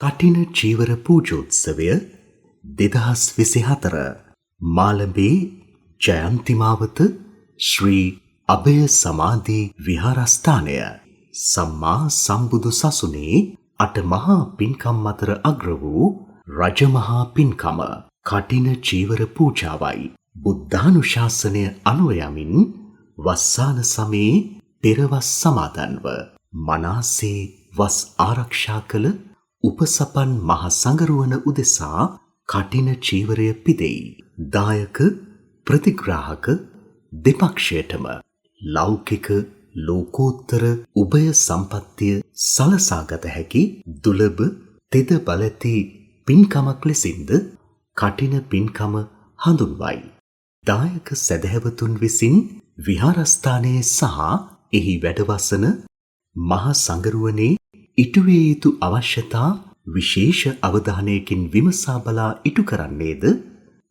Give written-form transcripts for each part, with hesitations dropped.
කටින චීවර පූජෝත්සවය 2024 මාලඹේ ජයන්තිමාවත ශ්‍රී අභය සමාධි විහාරස්ථානය සම්මා සම්බුදු සසුනේ අටමහා පින්කම් අතර අග්‍ර වූ රජමහා පින්කම කටින චීවර පූජාවයි. බුද්ධානුශාසනය අනුව යමින් වස්සාන සමයේ පෙරවස් සමාදන්ව මනාසේ වස් ආරක්ෂා කළ උපසපන් මහ සංගරුවන උදෙසා කටින චීවරය පිදෙයි. දායක ප්‍රතිග්‍රාහක දෙපක්ෂයටම ලෞකික ලෝකෝත්තර උභය සම්පත්තිය සලසාගත හැකි දුලබ තෙද බලති පින්කමක් ලෙසින්ද කටින පින්කම හඳුන්වයි. දායක සැදැහැවතුන් විසින් විහාරස්ථානයේ සහ එහි වැඩවසන මහ සංගරුවනේ ඉටුවිය යුතු අවශ්‍යතා විශේෂ අවධානයකින් විමසා බලා ඉටු කරන්නේද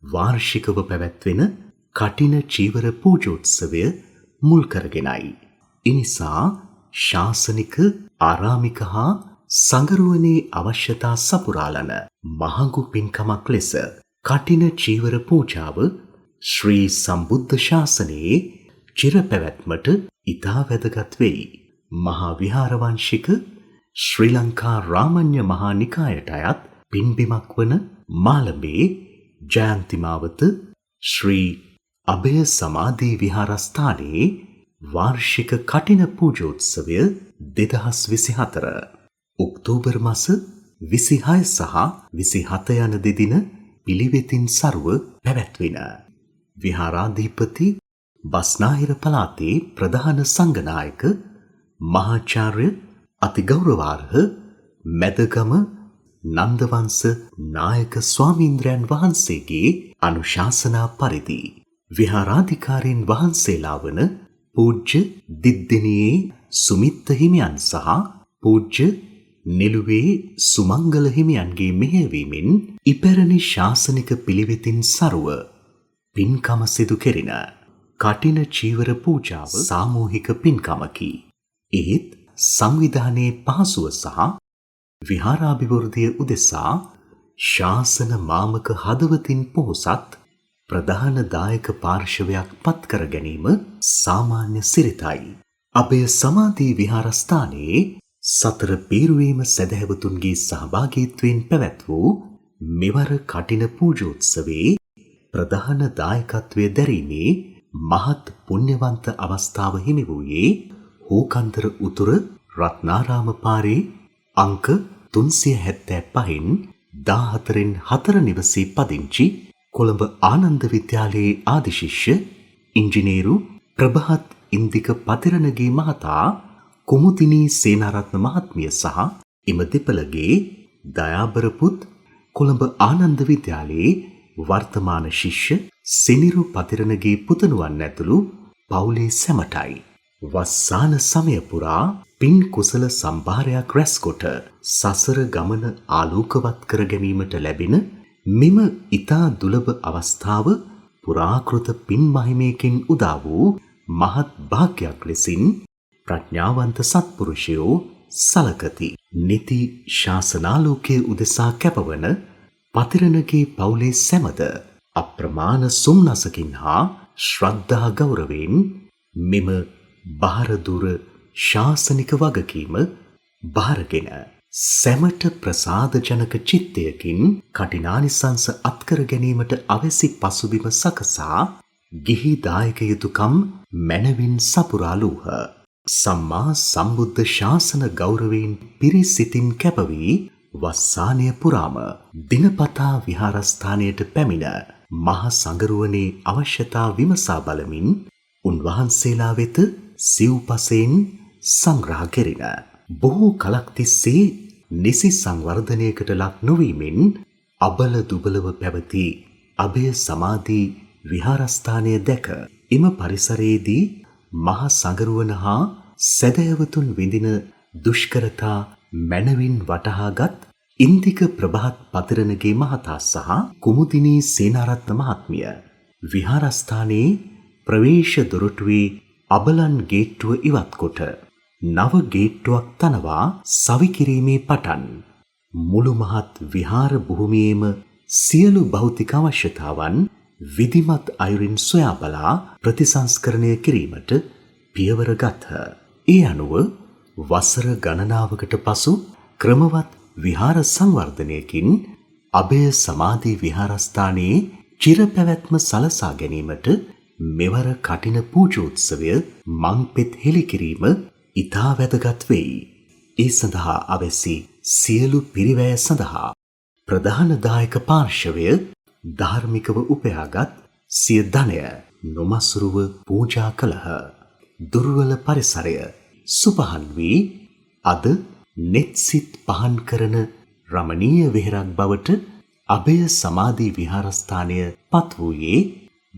වාර්ෂිකව පැවැත්වෙන කටින චීවර පූජෝත්සවය මුල් කරගෙනයි. එනිසා ශාසනික ආරාමික හා සංගරුවනේ අවශ්‍යතා සපුරාලන මහඟු පින්කමක් ලෙස කටින චීවර පූජාව ශ්‍රී සම්බුද්ධ ශාසනයේ චිර පැවැත්මට ඉතා වැදගත් වෙයි. මහා විහාරවංශික ශ්‍රී ලංකා රාමඤ්ඤ මහා නිකායට අයත් පින්බිමක් වන මාලඹේ ජයන්තිමාවත ශ්‍රී අභය සමාධි විහාරස්ථානයේ වාර්ෂික කටින පූජෝත්සවය 2024 ඔක්තෝබර් මාස 26 සහ 27 යන දෙදින පිළිවෙතින් සරුව පැවැත්වින. විහාරාධිපති බස්නාහිර පළාතේ ප්‍රධාන සංඝනායක මහාචාර්ය අතිගෞරවාර්හ මැදගම නන්දවංශ නායක ස්වාමීන්ද්‍රයන් වහන්සේගේ අනුශාසනා පරිදි විහාරාධිකාරීන් වහන්සේලා වන පූජ්‍ය දිද්දෙනියේ සුමිත්ත හිමියන් සහ පූජ්‍ය නෙළුවේ සුමංගල හිමියන්ගේ මෙහෙයවීමෙන් ඉපැරණි ශාසනික පිළිවෙතින් සරුව පින්කම සිදු කෙරින කටින චීවර පූජාව සාමූහික පින්කමකි. එහෙත් සංවිධානයේ පහසුව සහ විහාරාභිවෘද්ධිය උදෙසා ශාසන මාමක හදවතින් පොහොසත් ප්‍රධාන දායක පාර්ශවයක් පත් කර ගැනීම සාමාන්‍ය සිරිතයි. අභය සමාධි විහාරස්ථානයේ සතර පීරුවේම සැදැහැවතුන්ගේ සහභාගීත්වයෙන් පැවැත් වූ මෙවර කටින පූජෝත්සවයේ ප්‍රධාන දායකත්වය දැරීමේ මහත් පුණ්‍යවන්ත අවස්ථාව හිමි වූයේ හෝකන්දර උතුර රත්නාරාම පාරේ අංක 375න් 14න් 4 නිවසේ පදිංචි කොළඹ ආනන්ද විද්‍යාලයේ ආදිශිෂ්‍ය ඉංජිනේරු ප්‍රභාත් ඉන්දික පතිරණගේ මහතා කුමුදිනී සේනාරත්න මහත්මිය සහ එම දෙපළගේ දයාබර පුත් කොළඹ ආනන්ද විද්‍යාලයේ වර්තමාන ශිෂ්‍ය සෙනිරු පතිරණගේ පුතණුවන් ඇතුළු පවුලේ සැමටයි. වස්සාන සමය පුරා පින් කුසල සම්භාරයක් රැස්කොට සසර ගමන ආලෝකවත් කර ගැනීමට ලැබෙන මෙම ඊතා දුලබ අවස්ථාව පුරාකෘත පින් මහිමයකින් උදා වූ මහත් භාග්‍යයක් ලෙසින් ප්‍රඥාවන්ත සත්පුරුෂයෝ සලකති. නිති ශාසනාලෝකයේ උදෙසා කැපවන පතිරණගේ පවුලේ සැමද අප්‍රමාණ සුම්නසකින් හා ශ්‍රද්ධා ගෞරවයෙන් මෙම බාරදුර ශාසනික වගකීම බාරගෙන සැමට ප්‍රසාදජනක චිත්තයකින් කටිනානිසංස අත්කර ගැනීමට අවැසි පසුබිම සකසා ගිහි දායක යුතුකම් මැනවින් සපුරාලූහ. සම්මා සම්බුද්ධ ශාසන ගෞරවයෙන් පිරිසිතින් කැපවී වස්සානය පුරාම දිනපතා විහාරස්ථානයට පැමිණ මහ සංගරුවනේ අවශ්‍යතා විමසා බලමින් උන්වහන්සේලා වෙත සිව්පසයෙන් සංග්‍රහ කෙරින. බොහෝ කලක් තිස්සේ නිසි සංවර්ධනයකට ලක් නොවීමෙන් අබල දුබලව පැවති අභය සමාධි විහාරස්ථානය දැක එම පරිසරයේදී මහ සංගරුවන හා සැදැහැවතුන් විඳින දුෂ්කරතා මැනවින් වටහාගත් ඉන්දික ප්‍රභාත් පතිරණගේ මහතා සහ කුමුදිනී සේනාරත්න මහත්මිය විහාරස්ථානයේ ප්‍රවේශ දොරටුවේ අබලන් ගේට්ටුව ඉවත් කොට නව ගේට්ටුවක් තනවා සවිකිරීමේ පටන් මුළු මහත් විහාර භූමියේම සියලු භෞතික අවශ්‍යතාවන් විධිමත් අයුරින් සොයා බලා ප්‍රතිසංස්කරණය කිරීමට පියවර ගත්හ. ඒ අනුව වසර ගණනාවකට පසු ක්‍රමවත් විහාර සංවර්ධනයකින් අභය සමාධි විහාරස්ථානයේ චිර පැවැත්ම සලසා ගැනීමට මෙවර කටින පූජෝත්සවය මංපෙත් හෙළි කිරීම ඉතා වැදගත් වෙයි. ඒ සඳහා අවැසි සියලු පිරිවැය සඳහා ප්‍රධාන දායක පාර්ශවය ධාර්මිකව උපයාගත් සිය ධනය නොමසුරුව පූජා කළහ. දුර්වල පරිසරය සුපහන් වී අද නෙත්සිත් පහන් කරන රමණීය වෙහෙරක් බවට අභය සමාධි විහාරස්ථානය පත් වූයේ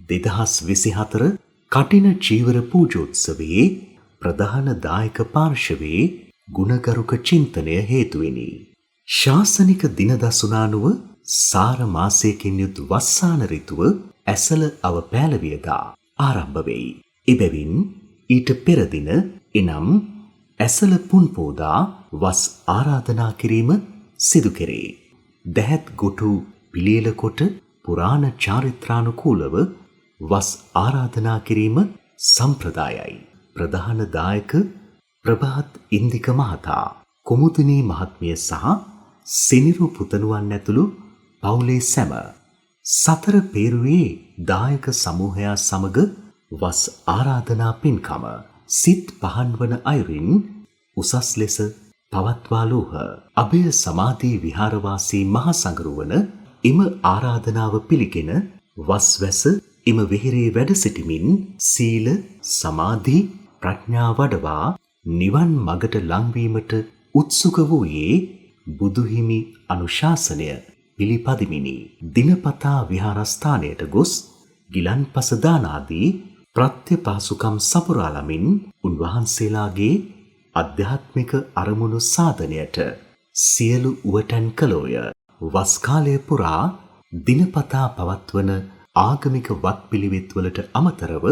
2024 කටින චීවර පූජෝත්සවයේ ප්‍රධාන දායක පාර්ශවයේ ගුණගරුක චින්තනය හේතුවෙනි. ශාසනික දින දසුනානුව සාර මාසයකින් යුත් වස්සාන ඍතුව ඇසළ අව පෑලවියදා ආරම්භ වෙයි. එබැවින් ඊට පෙර දින එනම් ඇසළ පුන් පෝදා වස් ආරාධනා කිරීම සිදු කෙරේ. දැහැත් ගොටු පිළියෙල කොට පුරාණ චාරිත්‍රානුකූලව වස් ආරාධනා කිරීම සම්ප්‍රදායයි. ප්‍රධාන දායක ප්‍රභාත් ඉන්දික මහතා, කුමුදිනී මහත්මිය සහ සිනිරු පුතණුවන් ඇතුළු පවුලේ සැම සතර පේරුවේ දායක සමූහයා සමග වස් ආරාධනා පින්කම සිත් පහන් වන අයුරින් උසස් ලෙස පවත්වාලූහ. අභය සමාධි විහාරවාසී මහා සංඝරුවන එම ආරාධනාව පිළිගෙන වස්වැස එම වෙහෙරේ වැඩ සිටිමින් සීල සමාධි ප්‍රඥා වඩවා නිවන් මගට ලංවීමට උත්සුක වූයේ බුදුහිමි අනුශාසනය පිළිපදිමිනි. දිනපතා විහාරස්ථානයට ගොස් ගිලන්පස දාන ආදී ප්‍රත්‍ය පාසුකම් සපුරාලමින් උන්වහන්සේලාගේ අධ්‍යාත්මික අරමුණු සාධනයට සියලු උවටන් කළෝය. වස් කාලය පුරා දිනපතා පවත්වන ආගමික වත්පිළිවෙත්වලට අමතරව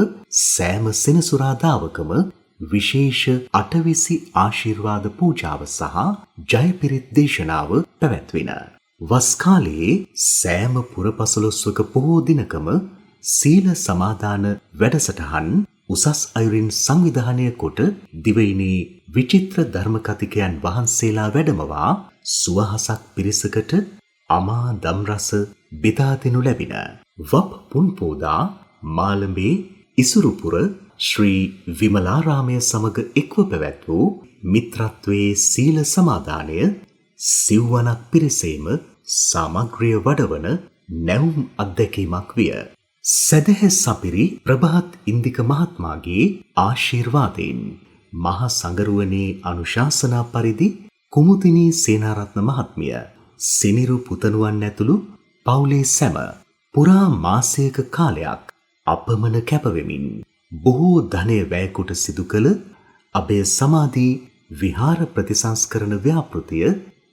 සෑම සෙනසුරාදාවකම විශේෂ අටවිසි ආශිර්වාද පූජාව සහ ජයපිරිත් දේශනාව පැවැත්වින. වස් කාලයේ සෑම පුරපසළොස්වක පොහෝ දිනකම සීල සමාදාන වැඩසටහන් උසස් අයුරින් සංවිධානය කොට දිවයිනේ විචිත්‍ර ධර්ම කතිකයන් වහන්සේලා වැඩමවා සුවහසක් පිරිසකට අමා දම්රස බෙදා දෙනු ලැබින. වප් පුන්පෝදා මාළඹේ ඉසුරුපුර ශ්‍රී විමලාරාමය සමග එක්ව පැවැත් වූ මිත්‍රත්වයේ සීල සමාදානය සිව්වනක් පිරිසේම සමග්‍රය වඩවන නැවුම් අත්දැකීමක් විය. සැදැහැ සපිරි ප්‍රභාත් ඉන්දික මහත්මාගේ ආශිර්වාදයෙන් මහා සංඝරුවනේ අනුශාසනා පරිදි කුමුදිනී සේනාරත්න මහත්මිය සිනිරු පුතණුවන් ඇතුළු පවුලේ සැම පුරා මාසයක කාලයක් අපමණ කැපවෙමින් බොහෝ ධනය වැය කොට සිදු කළ අභය සමාධි විහාර ප්‍රතිසංස්කරණ ව්‍යාපෘතිය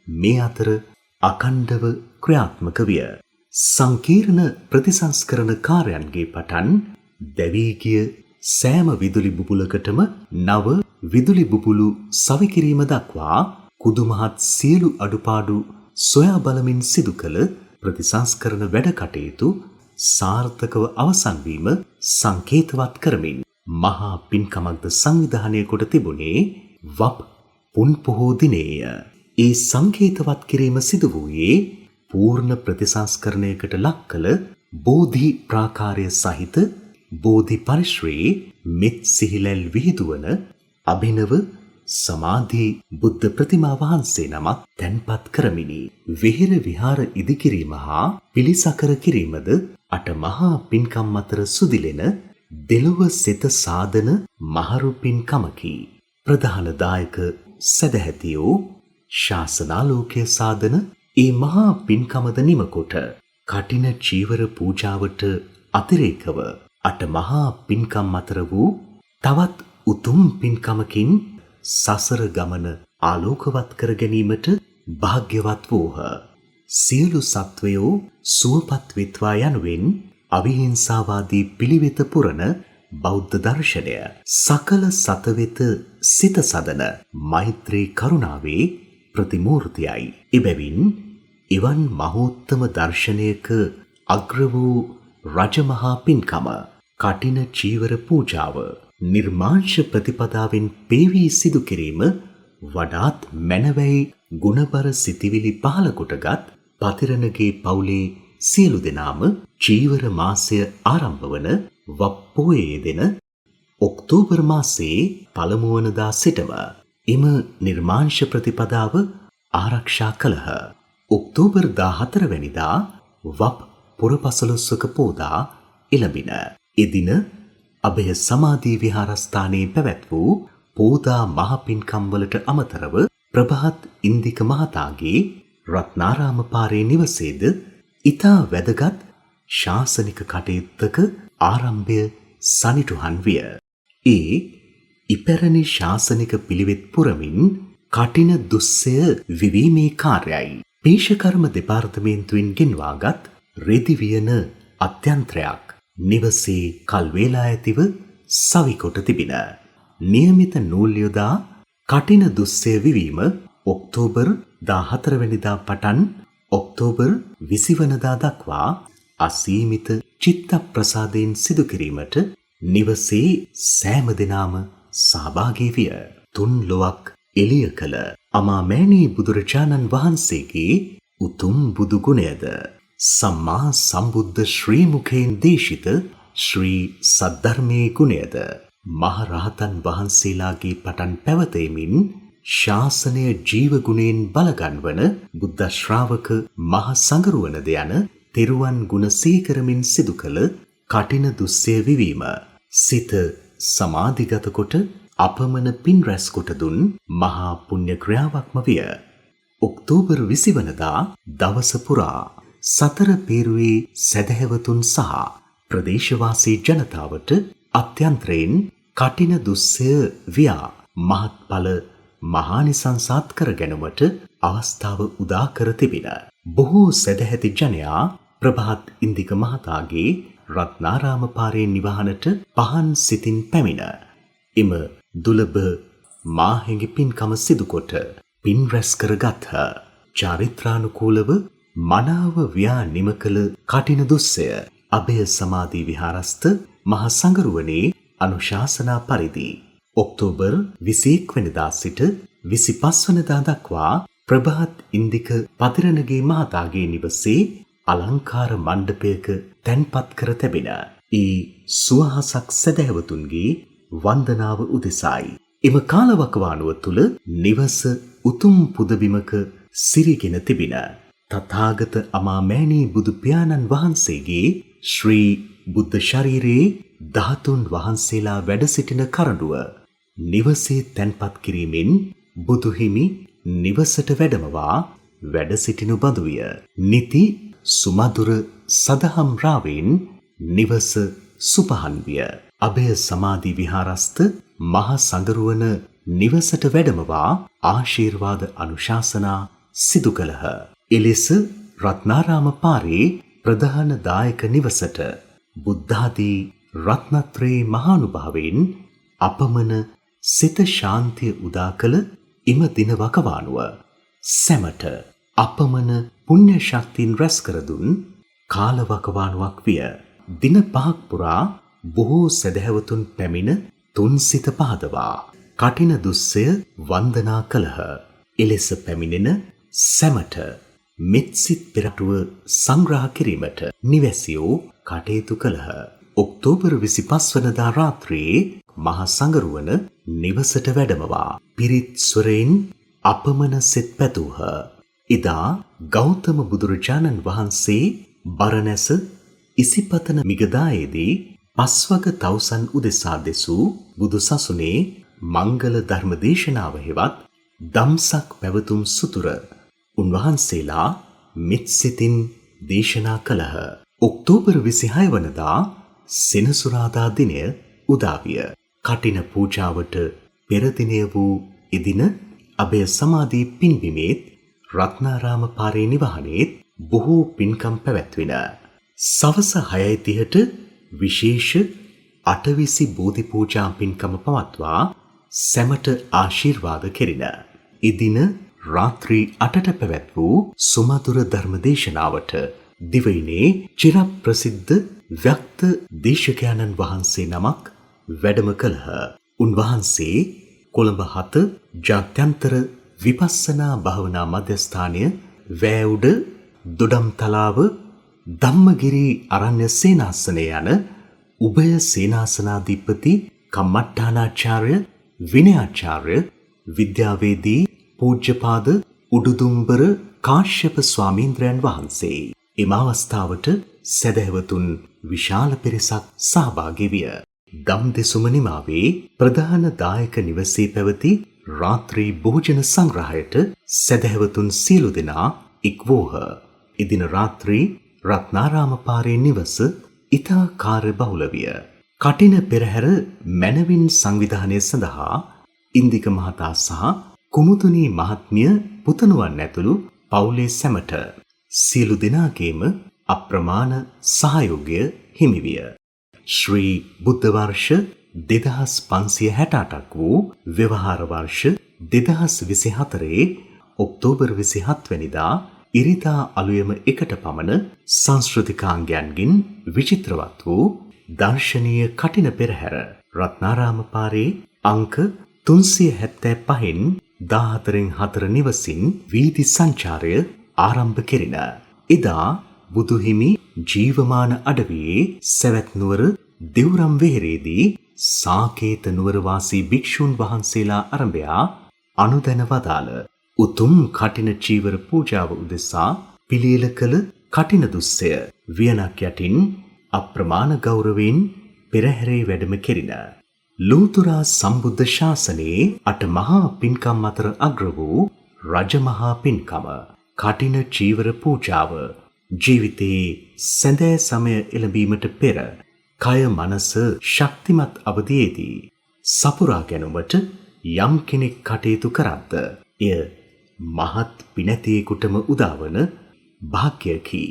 මේ අතර අඛණ්ඩව ක්‍රියාත්මක විය. සංකීර්ණ ප්‍රතිසංස්කරණ කාර්යයන්ගේ පටන් දැවී ගිය සෑම විදුලි බුබුලකටම නව විදුලි බුබුලු සවිකිරීම දක්වා කුදුමහත් සියලු අඩුපාඩු සොයා බලමින් සිදු කළ ප්‍රතිසංස්කරණ වැඩ කටයුතු සාර්ථකව අවසන් වීම සංකේතවත් කරමින් මහා පින්කමක්ද සංවිධානය කොට තිබුණේ වප් පුන් පොහෝ දිනේය. ඒ සංකේතවත් කිරීම සිදු වූයේ පූර්ණ ප්‍රතිසංස්කරණයකට ලක් කළ බෝධි ප්‍රාකාරය සහිත බෝධි පරිශ්‍රයේ මෙත් සිහිලැල් විහිදුවන අභිනව සමාධි බුද්ධ ප්‍රතිමා වහන්සේ නමක් තැන්පත් කරමිනි. විහෙර විහාර ඉදිකිරීම හා පිළිසකර කිරීමද අට මහා පින්කම් අතර සුදිලෙන දෙලොව සෙත සාදන මහරු පින්කමකි. ප්‍රධාන දායක සදැහැතියෝ ශාසනාලෝකය සාදන ඒ මහා පින්කමද නිමකොට කටින චීවර පූජාවට අතිරේකව අට මහා පින්කම් අතර වූ තවත් උතුම් පින්කමකින් සසර ගමන ආලෝකවත් කර ගැනීමට භාග්‍යවත් වූහ. සියලු සත්වයෝ සුවපත් වෙත්වා යනුවෙන් අවිහිංසාවාදී පිළිවෙත පුරන බෞද්ධ දර්ශනය සකල සත වෙත සිත සදන මෛත්‍රී කරුණාවේ ප්‍රතිමූර්තියයි. එබැවින් එවන් මහෝත්තම දර්ශනයක අග්‍ර වූ රජමහා පින්කම කටින චීවර පූජාව නිර්මාංශ ප්‍රතිපදාවෙන් පේවී සිදු කිරීම වඩාත් මැනවැයි ගුණබර සිතිවිලි පහළ කොටගත් පතිරණගේ පවුලේ සියලු දෙනාම චීවර මාසය ආරම්භ වන වප්පෝයේ දෙන ඔක්තෝබර් මාසයේ පළමු වනදා සිටම එම නිර්මාංශ ප්‍රතිපදාව ආරක්ෂා කළහ. ඔක්තෝබර් 14 වැනිදා වප් පුරපසළොස්වක පෝදා එළඹින. එදින අභය සමාධි විහාරස්ථානයේ පැවැත් වූ පෝදා මහ පින්කම් වලට අමතරව ප්‍රභාත් ඉන්දික මහතාගේ රත්නාරාම පාරේ නිවසේද ඉතා වැදගත් ශාසනික කටයුත්තක ආරම්භය සනිටුහන් විය. ඒ ඉපැරණි ශාසනික පිළිවෙත් පුරමින් කටින දුස්සය විවීමේ කාර්යයි. පේශකර්ම දෙපාර්තමේන්තුවෙන් ගෙන්වාගත් රෙදි වියන අත්‍යන්ත්‍රයක් නිවසේ කල් වේලා ඇතිව සවිකොට තිබින. නියමිත නූල් යොදා කටින දුස්සය විවීම ඔක්තෝබර් 14 වෙනිදා පටන් ඔක්තෝබර් 20 වනදා දක්වා අසීමිත චිත්ත ප්‍රසාදයෙන් සිදු කිරීමට නිවසේ සෑම දිනම සහභාගී විය. තුන් ලොවක් එළිය කළ අමාමෑණී බුදුරජාණන් වහන්සේගේ උතුම් බුදු ගුණයද සම්මා සම්බුද්ධ ශ්‍රී මුඛයෙන් දේශිත ශ්‍රී සද්ධර්මයේ ගුණයද මහ රහතන් වහන්සේලාගේ පටන් පැවතෙමින් ශාසනය ජීව ගුණයෙන් බලගන්වන බුද්ධ ශ්‍රාවක මහ සංගරුවනද යන තෙරුවන් ගුණ සීකරමින් සිදු කළ කටින දුස්සය විවීම සිත සමාධිගත කොට අපමණ පින් රැස් කොට දුන් මහා පුණ්‍ය ක්‍රියාවක්ම විය. ඔක්තෝබර් 20 වනදා දවස පුරා සතර පේරුවේ සැදැහැවතුන් සහ ප්‍රදේශවාසී ජනතාවට අත්‍යන්තරයෙන් කටින දුස්සය වියා මහත්ඵල මහානිසංසාත් කර ගැනීමට අවස්ථාව උදා කර තිබින. බොහෝ සැදැහැති ජනයා ප්‍රභාත් ඉන්දික මහතාගේ රත්නාරාම පාරේ නිවහනට පහන් සිතින් පැමිණ එම දුලබ මාහිඟි පින්කම සිදුකොට පින් රැස් කරගත්හ. චාරිත්‍රානුකූලව මනාව ව්‍යා නිම කළ කටින දුස්සය අභය සමාධි විහාරස්ත මහ සංගරුවනේ අනුශාසනා පරිදි ඔක්තෝබර් 21 වෙනිදා සිට 25 වෙනිදා දක්වා ප්‍රභාත් ඉන්දික පතිරණගේ මහතාගේ නිවසේ අලංකාර මණ්ඩපයක තැන්පත් කර තිබෙන. ඒ සුවහසක් සැදැහැවතුන්ගේ වන්දනාව උදෙසායි. එම කාලවකවානුව තුල නිවස උතුම් පුදබිමක සිරිගෙන තිබින. තථාගත අමාමෑණී බුදු පියාණන් වහන්සේගේ ශ්‍රී බුද්ධ ශරීරයේ ධාතුන් වහන්සේලා වැඩ සිටින කරඬුව නිවසේ තැන්පත් කිරීමෙන් බුදුහිමි නිවසට වැඩමවා වැඩ සිටිනු බඳුය. නිති සුමధుර සදහම් රාවෙන් නිවස සුපහන් විය. අභය සමාධි විහාරස්ත මහ සංගරුවන නිවසට වැඩමවා ආශිර්වාද අනුශාසනා සිදු කළහ. එලෙස රත්නාරාම පාරේ ප්‍රධාන දායක නිවසට බුද්ධාදී රත්නත්‍රේ මහානුභාවයෙන් අපමණ සිත ශාන්තිය උදා කළ එම දින වකවානුව සැමට අපමණ පුණ්‍ය ශක්තියින් රැස් කර දුන් කාලවකවානුවක් විය. දින 5ක් පුරා බොහෝ සදහැවතුන් පැමිණ තුන් සිත පහදවා කටින දුස්සය වන්දනා කළහ. එලෙස පැමිණෙන සැමට මෙත්සිත පෙරටුව සංග්‍රහ කිරීමට නිවැසියෝ කටයුතු කළහ. ඔක්තෝබර් 25 වනදා රාත්‍රියේ මහ සංගරුවන නිවසට වැඩමවා පිරිත් ස්වරයෙන් අපමණ සෙත් පැතූහ. එදා ගෞතම බුදුරජාණන් වහන්සේ බරණැස ඉසිපතන මිගදායේදී පස්වග තවුසන් උදෙසා දෙසූ බුදු සසුනේ මංගල ධර්ම දේශනාව හෙවත් දම්සක් පැවතුම් සුතුර උන්වහන්සේලා මෙත්සිතින් දේශනා කළහ. ඔක්තෝබර් 26 වනදා සෙනසුරාදා දිනය උදාවිය. කටින පූජාවට පෙර දිනය වූ එදින අභය සමාධි පින්බිමේත් රත්නාරාම පාරේ නිවහනේත් බොහෝ පින්කම් පැවැත්වින. සවස 6:30ට විශේෂ අටවිසි බෝධි පූජා පින්කම පවත්වා සැමට ආශිර්වාද කෙරින. එදින රාත්‍රී 8ට පැවැත් වූ සුමధుර ධර්ම දේශනාවට දිවයිනේ චිරප්‍රසිද්ධ ව්‍යක්ත දේශකයන්න් වහන්සේ නමක් වැඩම කළහ. උන්වහන්සේ කොළඹ 7 ජාත්‍යන්තර විපස්සනා භාවනා මධ්‍යස්ථානය වෑඋඩ දොඩම්තලාව ධම්මගිරි අරණ්‍ය සේනාසනය යන උභය සේනාසනාධිපති කම්මට්ටානාචාර්ය විනයාචාර්ය විද්‍යාවේදී පූජ්‍යපාද උඩුදුම්බර කාශ්‍යප ස්වාමීන්ද්‍රයන් වහන්සේ එම අවස්ථාවට සදහැවතුන් විශාල පිරිසක් සහභාගී විය. දම්දෙසුම නිමාවේ ප්‍රධාන දායක නිවසේ පැවති රාත්‍රී භෝජන සංග්‍රහයට සදහැවතුන් සියලු දෙනා එක් වූහ. එදින රාත්‍රී රත්නාරාම පාරේ නිවස ඉතා කාර්යබහුල විය. කටින පෙරහැර මැනවින් සංවිධානය සඳහා ඉන්දික මහතා සහ කුමුතුනී මහත්මිය පුතණුවන් ඇතුළු පවුලේ සැමට සියලු දෙනාගේම අප්‍රමාණ සහයෝගය හිමි විය. ශ්‍රී බුද්ධ වර්ෂ 2568ක් වූ ව්‍යවහාර වර්ෂ 2024 ඔක්තෝබර් 27 වැනිදා ඉරිදා අලුයම 1ට පමණ සංස්කෘතිකාංගයන්ගින් විචිත්‍රවත් වූ දර්ශනීය කටින පෙරහැර රත්නාරාම පාරේ අංක 375න් 14 නිවසින් වීදි සංචාරය ආරම්භ කෙරින. එදා බුදුහිමි ජීවමාන අඩවියේ සවැත් නුවර දෙව්රම් වෙහෙරේදී සාකේත නුවර වාසී භික්ෂුන් වහන්සේලා අරඹයා අනුදැන වදාළ උතුම් කටින චීවර පූජාව උදෙසා පිළියෙල කළ කටින දුස්සය වියනක් යටින් අප්‍රමාණ ගෞරවයෙන් පෙරහැරේ වැඩම කෙරින. ලෝතුරා සම්බුද්ධ ශාසනයේ අට මහා පින්කම් අතර අග්‍ර වූ රජමහා පින්කම කටින චීවර පූජාව ජීවිතයේ සැඳෑ සමය එළඹීමට පෙර කය මනස ශක්තිමත් අවධියේදී සපුරා ගැනීමට යම් කෙනෙක් කටයුතු කරද්ද එය මහත් පිනැතියෙකුටම උදාවන භාග්‍යකි.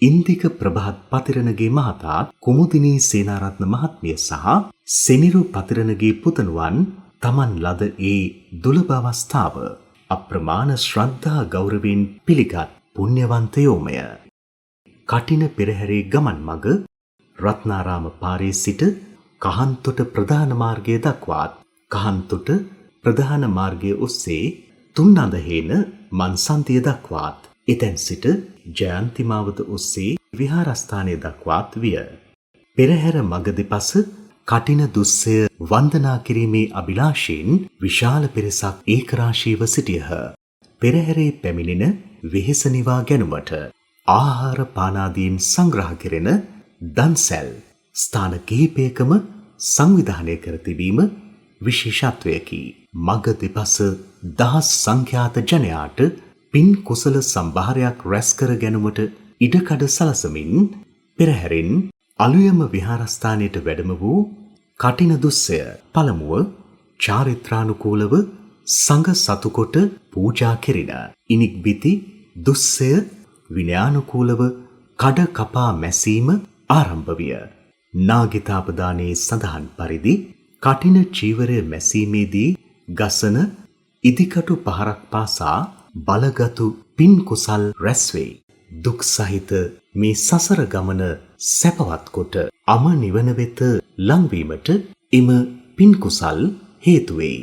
ඉන්දික ප්‍රභාත් පතිරණගේ මහතා කුමුදිනී සේනාරත්න මහත්මිය සහ සෙනිරු පතිරණගේ පුතණුවන් තමන් ලද ඒ දුලභ අවස්ථාව අප්‍රමාණ ශ්‍රද්ධා ගෞරවයෙන් පිළිගත් පුණ්‍යවන්තයෝමය. කටින පෙරහැරේ ගමන් මඟ රත්නාරාම පාරේ සිට කහන්තොට ප්‍රධාන මාර්ගය දක්වාත් කහන්තොට ප්‍රධාන මාර්ගය ඔස්සේ තුන්නඳහේන මන්සන්තිය දක්වාත් එතැන් සිට ජයන්ති මාවත ඔස්සේ විහාරස්ථානය දක්වාත් විය. පෙරහැර මඟ දෙපස කටින දුස්සය වන්දනා කිරීමේ අභිලාෂයෙන් විශාල පිරිසක් ඒකරාශීව සිටියහ. පෙරහැරේ පැමිණෙන වෙහෙස නිවා ගැනුමට ආහාර පානාදීන් සංග්‍රහ කෙරෙන දන්සැල් ස්ථාන කිහිපයකම සංවිධානය කර තිබීම විශේෂත්වයකි. මග දෙපස දහස් සංඛ්‍යාත ජනයාට පින් කුසල සම්භාරයක් රැස් කර ගැනුමට ඉඩකඩ සලසමින් පෙරහැරෙන් අලුයම විහාරස්ථානයට වැඩම වූ කටින දුස්සය පළමුව චාරිත්‍රානුකූලව සංඝ සතුකොට පූජා කෙරින. ඉනික් බිති දුස්සය විනයානුකූලව කඩ කපා මැසීම ආරම්භ විය. නාගිතාපදානයේ සඳහන් පරිදි කටින චීවරය මැසීමේදී ගසන ඉදිකටු පහරක් පාසා බලගතු පින් කුසල් රැස්වේ. දුක් සහිත මේ සසර ගමන සැපවත් කොට අම නිවන වෙත ලංවීමට එම පින් කුසල් හේතු වෙයි.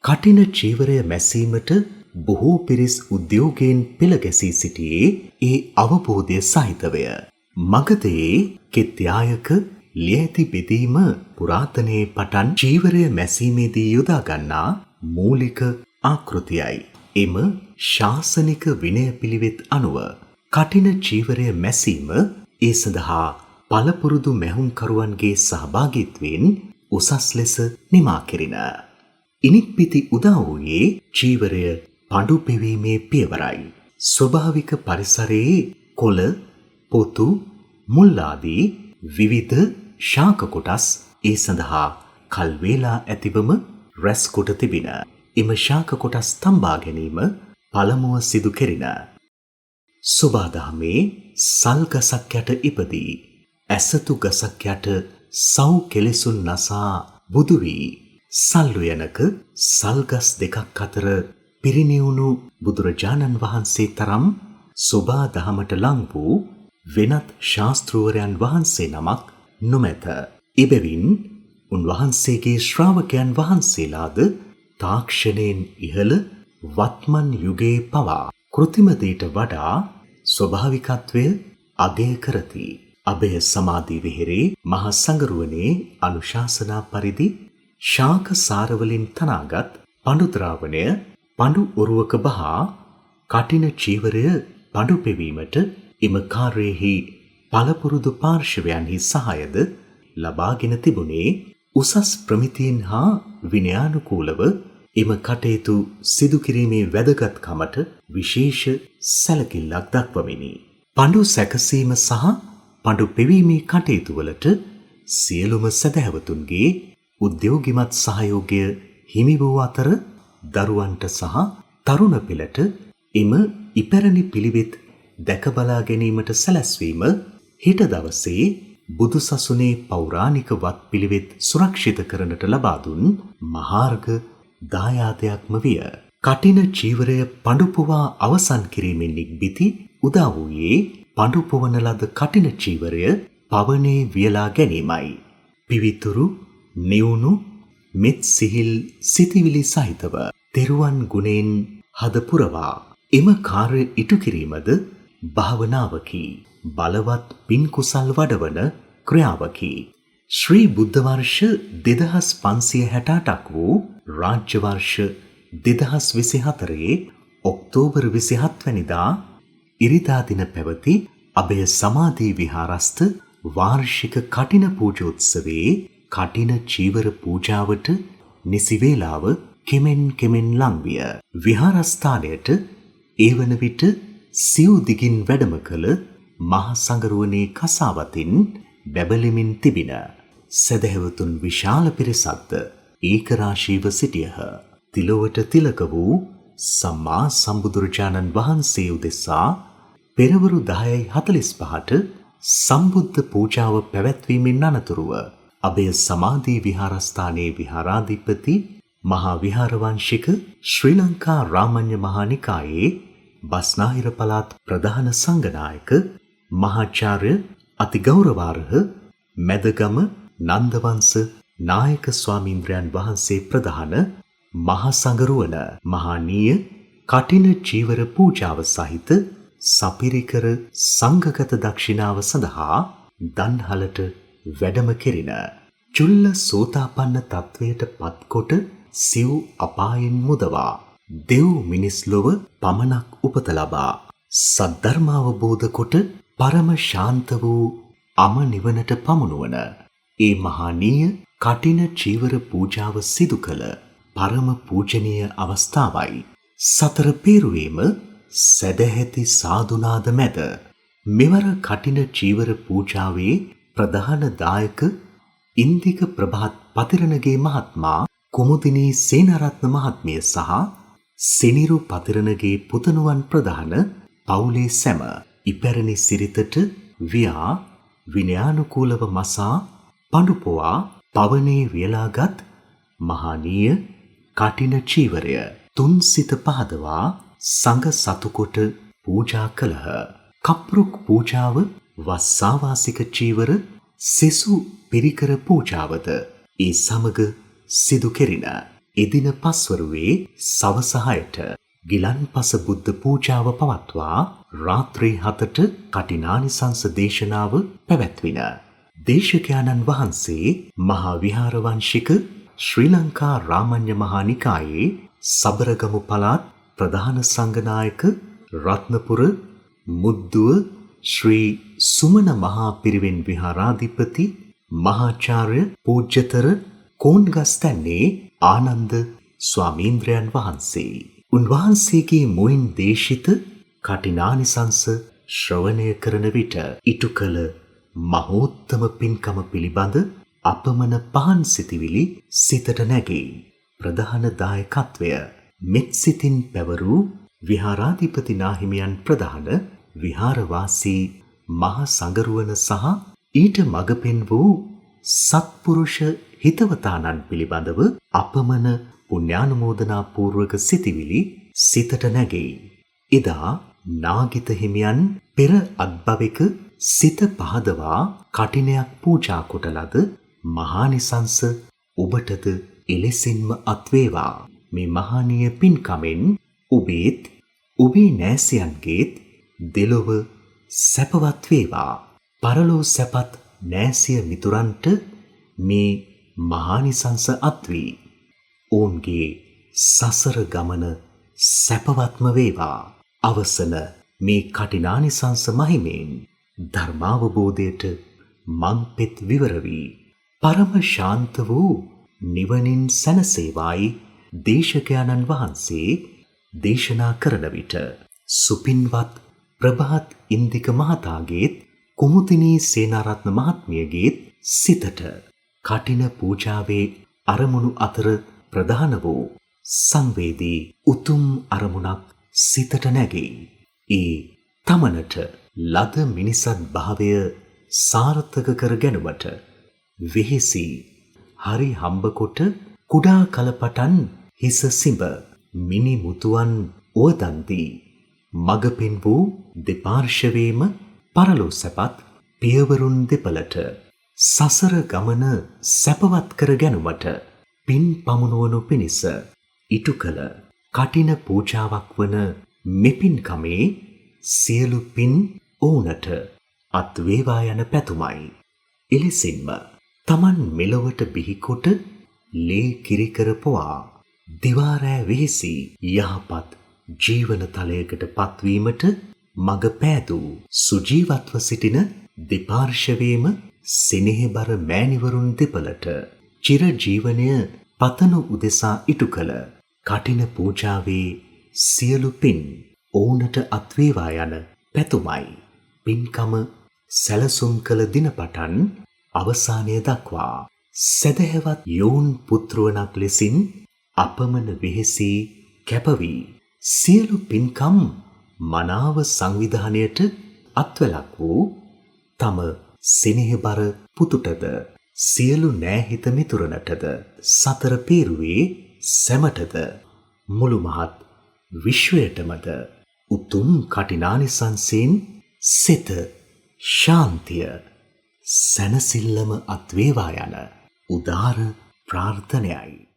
කටින චීවරය මැසීමට බොහෝ පිරිස් උද්‍යෝගයෙන් පෙළ ගැසී සිටියේ ඒ අවබෝධය සහිතවය. මගධයේ කෙත්‍යායක ලියැති බෙදීම පුරාතනයේ පටන් චීවරය මැසීමේදී යොදා ගන්නා මූලික ආකෘතියයි. එම ශාසනික විනය පිළිවෙත් අනුව කටින චීවරය මැසීම ඒ සඳහා පළපුරුදු මැහුම්කරුවන්ගේ සහභාගීත්වයෙන් උසස් ලෙස නිමා කෙරින. ඉනික්පිති උදා වූයේ චීවරය පඬු පෙවීමේ පියවරයි. ස්වභාවික පරිසරයේ කොළ, පොතු, මුල් ආදී විවිධ ශාක කොටස් ඒ සඳහා කල් වේලා ඇතිවම රැස් කොට තිබින. එම ශාක කොටස් තම්බා ගැනීම පළමුව සිදු කෙරින. සුභාදහමේ සල් ගසක් යට ඉපදී ඇසතු ගසක් යට සව් කෙලෙසුන් නසා බුදු වී සල් උයනක සල් ගස් දෙකක් අතර පිරිනිවුණු බුදුරජාණන් වහන්සේ තරම් සෝබා දහමට ලං වූ වෙනත් ශාස්ත්‍රූවරයන් වහන්සේ නමක් නොමැත. එබැවින් උන්වහන්සේගේ ශ්‍රාවකයන් වහන්සේලාද තාක්ෂණයෙන් ඉහළ වත්මන් යුගයේ පවා කෘත්‍රිම දේට වඩා ස්වභාවිකත්වය අගය කරති. අභය සමාධි විහෙරේ මහා සංගරුවනේ අනුශාසනා පරිදි ශාක සාරවලින් තනාගත් පඬු ද්‍රාවණය පඬු උරුවක බහා කටින චීවරය පඬු පෙවීමට එම කාර්යෙහි පළපුරුදු පාර්ශවයන්හි සහායද ලබාගෙන තිබුණේ උසස් ප්‍රමිතියෙන් හා විනයානුකූලව එම කටයුතු සිදු කිරීමේ වැදගත්කමට විශේෂ සැලකිල්ලක් දක්වමිනි. පඬු සැකසීම සහ පඬු පෙවීමේ කටයුතු වලට සියලුම සැදැහැවතුන්ගේ උද්‍යෝගිමත් සහයෝගය හිමි වූ අතර දරුවන්ට සහ තරුණ පෙළට එම ඉපැරණි පිළිවෙත් දැක බලා ගැනීමට සැලැස්වීම හෙට දවසේ බුදු සසුනේ පෞරාණික වත් පිළිවෙත් සුරක්ෂිත කරනට ලබා දුන් මහාර්ග දායාදයක්ම විය. කටින චීවරය පඬු පුවා අවසන් කිරීමෙන් නික්බිති උදා වූයේ පඬු පුවන ලද කටින චීවරය පවනේ වියලා ගැනීමයි. පිවිතුරු නිවුණු මෙත් සිහිල් සිතිවිලි සහිතව තෙරුවන් ගුණෙන් හද පුරවා එම කාර්ය ඉටු කිරීමද භාවනාවකි. බලවත් පින් කුසල් වඩවන ක්‍රියාවකි. ශ්‍රී බුද්ධ වර්ෂ 2568ක් වූ රාජ්‍ය වර්ෂ 2024 ඔක්තෝබර් 27 වැනිදා ඉරිදා දින පැවති අභය සමාධි විහාරස්ථ වාර්ෂික කටින පූජෝත්සවයේ කටින චීවර පූජාවට නිසි වේලාව කෙමෙන් ලං විය. විහාරස්ථානයට ඒ වන විට සිව් දිගින් වැඩම කළ මහා සංගරුවනේ කසාවතින් බැබලෙමින් තිබින සදහැවතුන් විශාල පිරිසක්ද ඒකරාශීව සිටියහ. තිලොවට තිලක වූ සම්මා සම්බුදුරජාණන් වහන්සේ උදෙසා පෙරවරු 10:45ට සම්බුද්ධ පූජාව පැවැත්වීමෙන් අනතුරුව අභය සමාධි විහාරස්ථානයේ විහාරාධිපති මහා විහාරවංශික ශ්‍රී ලංකා රාමඤ්ඤ මහානිකායේ බස්නාහිර පළාත් ප්‍රධාන සංඝනායක මහාචාර්ය අතිගෞරවාර්හ මැදගම නන්දවංශ නායක ස්වාමීන්ද්‍රයන් වහන්සේ ප්‍රධාන මහා සංඝරුවන මහානීය කටින චීවර පූජාව සහිත සපිරිකර සංඝගත දක්ෂිනාව සඳහා දන්හලට වැඩම කෙරින. චුල්ල සෝතාපන්න තත්වයට පත්කොට සිව් අපායෙන් මුදවා දෙව් මිනිස් ලොව පමණක් උපත ලබා සද්ධර්මාවබෝධ කොට පරම ශාන්ත වූ අම නිවනට පමුණුවන ඒ මහානීය කටින චීවර පූජාව සිදු කළ පරම පූජනීය අවස්ථාවයි. සතර පේරුවේම සැදැහැති සාදුනාද මැද මෙවර කටින චීවර පූජාවේ ප්‍රධාන දායක ඉන්දික ප්‍රභාත් පතිරණගේ මහත්මා කුමුදිනී සේනරත්න මහත්මිය සහ සෙනිරු පතිරණගේ පුතණුවන් ප්‍රධාන පවුලේ සැම ඉපැරණි සිරිතට වියා විනයානුකූලව මසා පඬු පොවා පවනේ වියලාගත් මහානීය කටින චීවරය තුන් සිත පහදවා සංඝ සතුකොට පූජා කළහ. කප්රුක් පූජාව වස්සාවාසික චීවර සෙසු පිරිකර පූජාවද ඒ සමග සිදු කෙරින. එදින පස්වරුවේ සවස 6ට ගිලන්පස බුද්ධ පූජාව පවත්වා රාත්‍රී 7ට කටිනානිසංස දේශනාව පැවැත්වින. දේශකයාණන් වහන්සේ මහා විහාරවංශික ශ්‍රී ලංකා රාමඤ්ඤ මහානිකායේ සබරගමු පළාත් ප්‍රධාන සංඝනායක රත්නපුර මුද්දුව ශ්‍රී සුමන මහා පිරිවෙන් විහාරාධිපති මහාචාර්ය පූජ්‍යතර කෝන්ගස්තැන්නේ ආනන්ද ස්වාමීන්ද්‍රයන් වහන්සේ. උන්වහන්සේගේ මුවින් දේශිත කටිනානිසංස ශ්‍රවණය කරන විට ඉටු කළ මහෝත්තම පින්කම පිළිබඳ අපමණ පහන් සිතිවිලි සිතට නැගේ. ප්‍රධාන දායකත්වය මෙත් සිතින් පැවරූ විහාරාධිපති නාහිමියන් ප්‍රධාන විහාරවාසී මහා සංඝරුවන සහ ඊට මඟ පෙන් වූ සත්පුරුෂ හිතවතානන් පිළිබඳව අපමණ පුණ්‍යානුමෝදනා පූර්වක සිතිවිලි සිතට නැගෙයි. එදා නාගිත හිමියන් පෙර අත්භවෙක සිත පහදවා කටිනයක් පූජා කොට ලද මහානිසංස ඔබටද එලෙසින්ම අත්වේවා. මේ මහානීය පින්කමෙන් ඔබේත් ඔබේ නෑසියන්ගේත් දෙලොව සැපවත් වේවා. පරලෝ සැපත් නෑසිය මිතුරන්ට මේ මහානිසංස අත්වී. ඔවුන්ගේ සසර ගමන සැපවත්ම වේවා. අවසන මේ කටිනානිසංස මහිමෙන් ධර්මාවබෝධයට මංපෙත් විවර වී පරම ශාන්ත වූ නිවනින් සැනසේවායි දේශකයාණන් වහන්සේ දේශනා කරන විට සුපින්වත් ප්‍රභාත් ඉන්දික මහතාගේත් කුමුදිනී සේනාරත්න මහත්මියගේත් සිතට කටින පූජාවේ අරමුණු අතර ප්‍රධාන වූ සංවේදී උතුම් අරමුණක් සිතට නැගෙයි. ඒ තමනට ලද මිනිසත් භාවය සාර්ථක කර ගැනුමට වෙහෙසි හරි හම්බකොට කුඩා කලපටන් හිස සිඹ මිනි මුතුවන් ඕදන්දී මග පෙන් වූ දෙපාර්ශවේම පරලෝ සැපත් පියවරුන් දෙපළට සසර ගමන සැපවත් කර ගැනුමට පින් පමුණුවනු පිණිස ඉටු කළ කටින පූජාවක් වන මෙපින්කමේ සියලු පින් ඔවුනට අත්වේවා යන පැතුමයි. එලෙසින්ම තමන් මෙලොවට බිහිකොට ලේ කිරිකර පොවා දිවාරෑ වෙහෙසි යහපත් ජීවන තලයකට පත්වීමට මග පෑදූ සුජීවත්ව සිටින දෙපාර්ශවේම සෙනෙහබර මෑණිවරුන් දෙපළට චිර ජීවනය පතනු උදෙසා ඉටු කළ කටින පූජාවේ සියලු පින් ඔවුනට අත්වේවා යන පැතුමයි. පින්කම සැලසුම් කළ දිනපටන් අවසානය දක්වා සැදැහැවත් යෝන් පුත්‍රවණක් ලෙසින් අපමණ වෙහෙසී කැපවී සියලු පින්කම් මනාව සංවිධානයට අත්වැලක් වූ තම සෙනෙහබර පුතුටද සියලු නෑහිත මිතුරනටද සතර පේරුවේ සැමටද මුළු මහත් විශ්වයටමද උතුම් කටිනානිසංසයෙන් සිත ශාන්තිය සැනසිල්ලම අත්වේවා යන උදාර ප්‍රාර්ථනයයි.